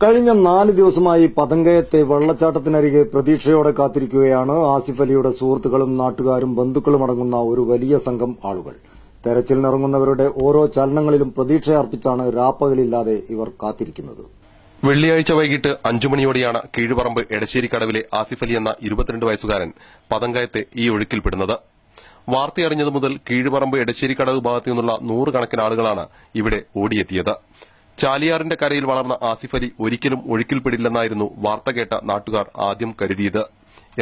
കഴിഞ്ഞ 4 ദിവസമായി പതങ്കയത്തെ വെള്ളച്ചാട്ടത്തിനരികെ പ്രതീക്ഷയോടെ കാത്തിരിക്കുകയാണ് ആസിഫ് അലിയുടെ സുഹൃത്തുക്കളും നാട്ടുകാരും ബന്ധുക്കളും അടങ്ങുന്ന ഒരു വലിയ സംഘം ആളുകൾ. തെരച്ചിലിനിറങ്ങുന്നവരുടെ ഓരോ ചലനങ്ങളിലും പ്രതീക്ഷയർപ്പിച്ചാണ് രാപ്പകലില്ലാതെ ഇവർ കാത്തിരിക്കുന്നത്. വെള്ളിയാഴ്ച വൈകിട്ട് 5 മണിയോടെയാണ് കീഴുപറമ്പ് എടശ്ശേരിക്കടവിലെ ആസിഫ് അലി എന്ന 22 വയസ്സുകാരൻ പതങ്കയത്തെ ഈ ഒഴുക്കിൽപ്പെടുന്നത്. വാർത്തയറിഞ്ഞതു മുതൽ കീഴുപറമ്പ് എടശ്ശേരിക്കടവ് ഭാഗത്തു നിന്നുള്ള 100 കണക്കിന് ആളുകളാണ് ഇവിടെ ഓടിയെത്തിയത്. ചാലിയാറിന്റെ കരയിൽ വളർന്ന ആസിഫ് അലി ഒരിക്കലും ഒഴുക്കിൽപ്പെടില്ലെന്നായിരുന്നു വാർത്ത കേട്ട നാട്ടുകാർ ആദ്യം കരുതിയത്.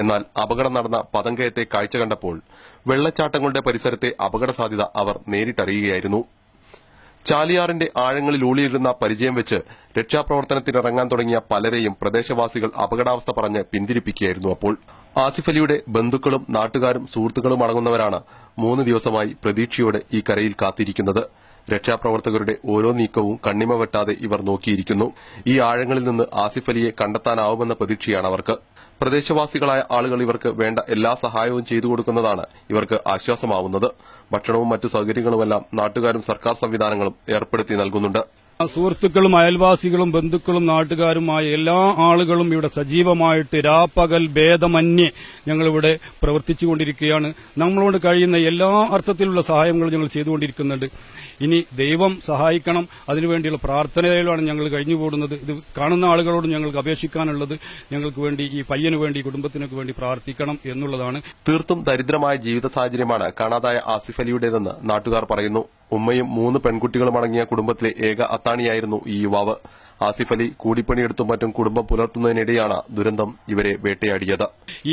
എന്നാൽ അപകടം നടന്ന പതങ്കയത്തെ കാഴ്ച കണ്ടപ്പോൾ വെള്ളച്ചാട്ടങ്ങളുടെ പരിസരത്തെ അപകട സാധ്യത അവർ നേരിട്ടറിയുകയായിരുന്നു. ചാലിയാറിന്റെ ആഴങ്ങളിൽ ഊളിയിരുന്ന പരിചയം വെച്ച് രക്ഷാപ്രവർത്തനത്തിനിറങ്ങാൻ തുടങ്ങിയ പലരെയും പ്രദേശവാസികൾ അപകടാവസ്ഥ പറഞ്ഞ് പിന്തിരിപ്പിക്കുകയായിരുന്നു. അപ്പോൾ ആസിഫ് അലിയുടെ ബന്ധുക്കളും നാട്ടുകാരും സുഹൃത്തുക്കളും അടങ്ങുന്നവരാണ് 3 ദിവസമായി പ്രതീക്ഷയോടെ ഈ കരയിൽ കാത്തിരിക്കുന്നത്. രക്ഷാപ്രവർത്തകരുടെ ഓരോ നീക്കവും കണ്ണിമ വെട്ടാതെ ഇവർ നോക്കിയിരിക്കുന്നു. ഈ ആഴങ്ങളിൽ നിന്ന് ആസിഫ് അലിയെ കണ്ടെത്താനാവുമെന്ന പ്രതീക്ഷയാണ് അവർക്ക്. പ്രദേശവാസികളായ ആളുകൾ ഇവർക്ക് വേണ്ട എല്ലാ സഹായവും ചെയ്തു കൊടുക്കുന്നതാണ് ഇവർക്ക് ആശ്വാസമാവുന്നത്. ഭക്ഷണവും മറ്റു സൌകര്യങ്ങളുമെല്ലാം നാട്ടുകാരും സർക്കാർ സംവിധാനങ്ങളും ഏർപ്പെടുത്തി നൽകുന്നുണ്ട്. സുഹൃത്തുക്കളും അയൽവാസികളും ബന്ധുക്കളും നാട്ടുകാരുമായ എല്ലാ ആളുകളും ഇവിടെ സജീവമായിട്ട് രാപ്പകൽ ഭേദമന്യേ ഞങ്ങളിവിടെ പ്രവർത്തിച്ചുകൊണ്ടിരിക്കുകയാണ്. നമ്മളോട് കഴിയുന്ന എല്ലാ അർത്ഥത്തിലുള്ള സഹായങ്ങളും ഞങ്ങൾ ചെയ്തുകൊണ്ടിരിക്കുന്നുണ്ട്. ഇനി ദൈവം സഹായിക്കണം, അതിനുവേണ്ടിയുള്ള പ്രാർത്ഥനയിലാണ് ഞങ്ങൾ കഴിഞ്ഞുകൂടുന്നത്. ഇത് കാണുന്ന ആളുകളോട് ഞങ്ങൾക്ക് അപേക്ഷിക്കാനുള്ളത് ഞങ്ങൾക്ക് വേണ്ടി, ഈ പയ്യന് വേണ്ടി, കുടുംബത്തിനൊക്കെ വേണ്ടി പ്രാർത്ഥിക്കണം എന്നുള്ളതാണ്. തീർത്തും ദരിദ്രമായ ജീവിത സാഹചര്യമാണ് കാണാതായ ആസിഫ് അലിയുടേതെന്ന് നാട്ടുകാർ പറയുന്നു. ഉമ്മയും 3 പെൺകുട്ടികളും അടങ്ങിയ കുടുംബത്തിലെ ഏക അത്താണിയായിരുന്നു ഈ യുവാവ്. ആസിഫ് അലി കൂടിപ്പണിയെടുത്തും മറ്റും കുടുംബം പുലർത്തുന്നതിനിടെയാണ് ദുരന്തം ഇവരെ വേട്ടയാടിയത്.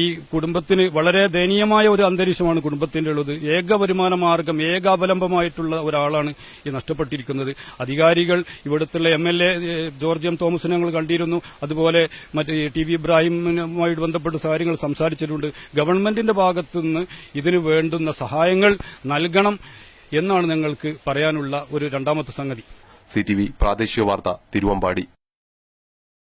ഈ കുടുംബത്തിന് വളരെ ദയനീയമായ ഒരു അന്തരീക്ഷമാണ് കുടുംബത്തിന്റെ ഉള്ളത്. ഏക വരുമാന മാർഗം, ഏക അവലംബമായിട്ടുള്ള ഒരാളാണ് ഈ നഷ്ടപ്പെട്ടിരിക്കുന്നത്. അധികാരികൾ, ഇവിടുത്തെ MLA ജോർജ് എം തോമസിനെ ഞങ്ങൾ കണ്ടിരുന്നു. അതുപോലെ മറ്റ് TV ഇബ്രാഹിമുമായി ബന്ധപ്പെട്ട കാര്യങ്ങൾ സംസാരിച്ചിട്ടുണ്ട്. ഗവൺമെന്റിന്റെ ഭാഗത്തുനിന്ന് ഇതിനു വേണ്ടുന്ന സഹായങ്ങൾ നൽകണം എന്നാണ് ഞങ്ങൾക്ക് പറയാനുള്ള ഒരു രണ്ടാമത്തെ സംഗതി. CTV പ്രാദേശിക വാർത്ത, തിരുവമ്പാടി.